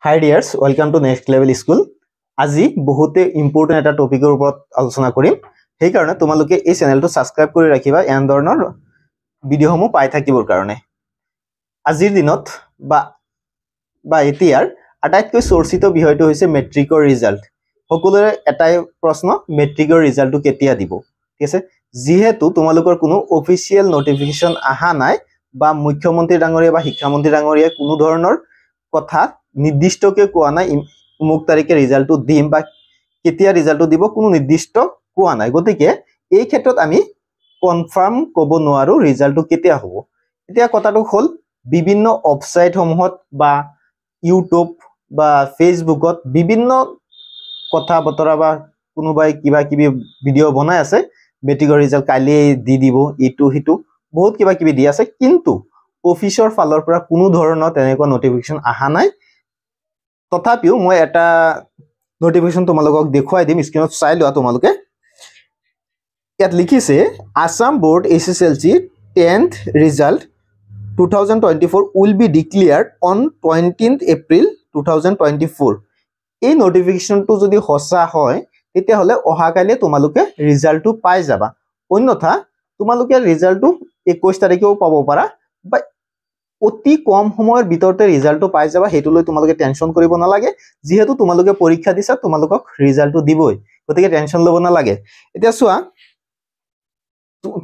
Hi dears, welcome to Next Level School. আজি বহুতে important এটা টপিকৰ ওপৰত আলোচনা কৰিম। সেই কাৰণে তোমালোকে এই চেনেলটো সাবস্ক্ৰাইব কৰি ৰাখিবা এন ধৰণৰ ভিডিঅ'সমূহ পাই থাকিবৰ কাৰণে। আজিৰ দিনত বা এতিয়াৰ আটাইতকৈ চৰ্চিত বিষয়টো হৈছে মেট্ৰিকৰ ৰিজাল্ট। সকলোৰে এটাই প্ৰশ্ন, মেট্ৰিকৰ ৰিজাল্টটো কেতিয়া দিব? ঠিক আছে, যেহেতু তোমালোকৰ কোনো অফিচিয়েল নোটিফিকেশন আহা নাই বা মুখ্যমন্ত্ৰী ডাঙৰীয়া বা শিক্ষামন্ত্ৰী ডাঙৰীয়া কোনো ধৰণৰ কথা নিৰ্দিষ্টকে কোৱা নাই মুক তাৰিখে ৰিজাল্টটো দিম বা কেতিয়া ৰিজাল্টটো দিব কোনো নিৰ্দিষ্ট কোৱা নাই। গতিকে এই ক্ষেত্ৰত আমি কনফাৰ্ম ক'ব নোৱাৰো ৰিজাল্টটো কেতিয়া হ'ব। এতিয়া কথাটো হ'ল বিভিন্ন ওয়েবসাইট সমূহত বা ইউটিউব বা ফেসবুকত বিভিন্ন কথা বতৰা বা কোনোবাই কিবা কিবি ভিডিঅ' বনাই আছে, মেট্ৰিকৰ ৰিজাল্ট কালি দি দিব, ইটো হিটো বহুত কিবা কিবি দি আছে, কিন্তু অফিচৰ ফালৰ পৰা কোনো ধৰণৰ তেনেকুৱা নোটিফিকেশন আহা নাই। তথাপিও মই এটা নোটিফিকেশন তোমালোকক দেখুৱাই দিম, স্ক্ৰিনত চাই লোৱা তোমালোকে। ইয়াত লিখিছে Assam board SSLC 10th result 2024 will be declared on 20th April 2024. এই নোটিফিকেশনটো যদি সঁচা হয় তেতিয়া হলে অহাকালি তোমালোকে ৰিজাল্টটো পাই যাবা। অন্যথা তোমালোকে ৰিজাল্টটো 21 তাৰিখেও পাব পাৰা বা অতি কম সময়ৰ ভিতৰতে ৰিজাল্টটো পাই যাবা। হেতুলৈ তোমালোকে টেনশন কৰিব নালাগে, যেহেতু তোমালোকে পৰীক্ষা দিছা তোমালোকক ৰিজাল্টটো দিবই, গতিকে টেনশন ল'ব নালাগে। এতিয়া চোৱা,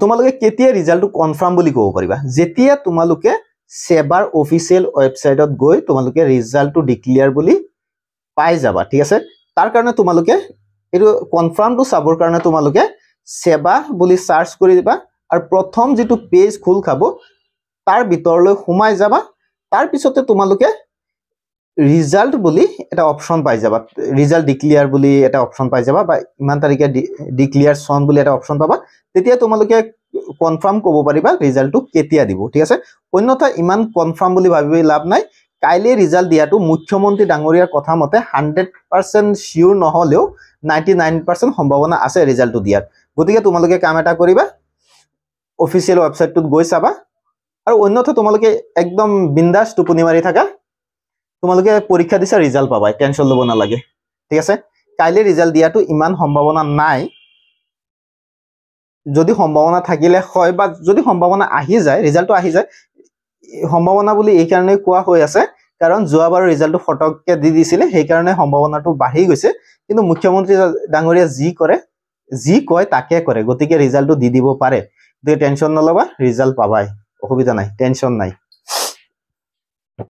তোমালোকে কেতিয়া ৰিজাল্টটো কনফাৰ্ম বুলি ক'ব পাৰিবা? যেতিয়া তোমালোকে সেবাৰ অফিচিয়েল ওয়েবসাইটত গৈ তোমালোকে ৰিজাল্টটো ডিক্লেয়াৰ বুলি পাই যাবা। ঠিক আছে, তাৰ কাৰণে তোমালোকে এইটো কনফাৰ্মটো চাবৰ কাৰণে তোমালোকে সেবা বুলি সাৰ্চ কৰি দিবা আৰু প্ৰথম যেটো পেজ খোল খাব তাৰ ভিতৰলৈ সোমাই যাবা। তাৰ পিছতে তোমালোকে ৰিজাল্ট বুলি এটা অপশন পাই যাবা, ৰিজাল্ট ডিক্লেয়াৰ বুলি এটা অপশন পাই যাবা বা ইমান তাৰিখে ডিক্লেয়াৰছন বুলি এটা অপশন পাবা। তেতিয়া তোমালোকে কনফাৰ্ম ক'ব পাৰিবা ৰিজাল্টটো কেতিয়া দিব। ঠিক আছে, অন্যথা ইমান কনফাৰ্ম বুলি ভাবিবই লাভ নাই। কাইলে ৰিজাল্ট দিয়াটো মুখ্যমন্ত্ৰী ডাঙৰীয়াৰ কথা মতে 100% শিওৰ নহলেও 99% সম্ভাৱনা আছে ৰিজাল্টটো দিয়াৰ। গতিকে তোমালোকে কাম এটা কৰিবা, অফিচিয়েল ওয়েবসাইটটোত গৈ চাবা আৰু অন্যথা তোমালোকে একদম বিন্দাস টোপনি মাৰি থাকা, তোমালোকে পৰীক্ষা দিছা ৰিজাল্ট পাবা, টেনশন ল'ব নালাগে। ঠিক আছে, কাইলে ৰিজাল্ট দিয়াটো ইমান সম্ভাৱনা নাই। যদি সম্ভাৱনা থাকিলে হয় বা যদি সম্ভাৱনা আহি যায়, ৰিজাল্টটো আহি যায়, সম্ভাৱনা বুলি এই কাৰণে কোৱা হৈ আছে কাৰণ যোৱাবাৰ ৰিজাল্টটো ফটককে দি দিছিলে, সেই কাৰণে সম্ভাৱনাটো বাঢ়ি গৈছে। কিন্তু মুখ্যমন্ত্ৰী ডাঙৰীয়া যি কয় তাকে কৰে, গতিকে ৰিজাল্টটো দি দিব পাৰে। গতিকে টেনশন নলবা, ৰিজাল্ট পাবাই, অসুবিধা নাই, টেনশন নাই।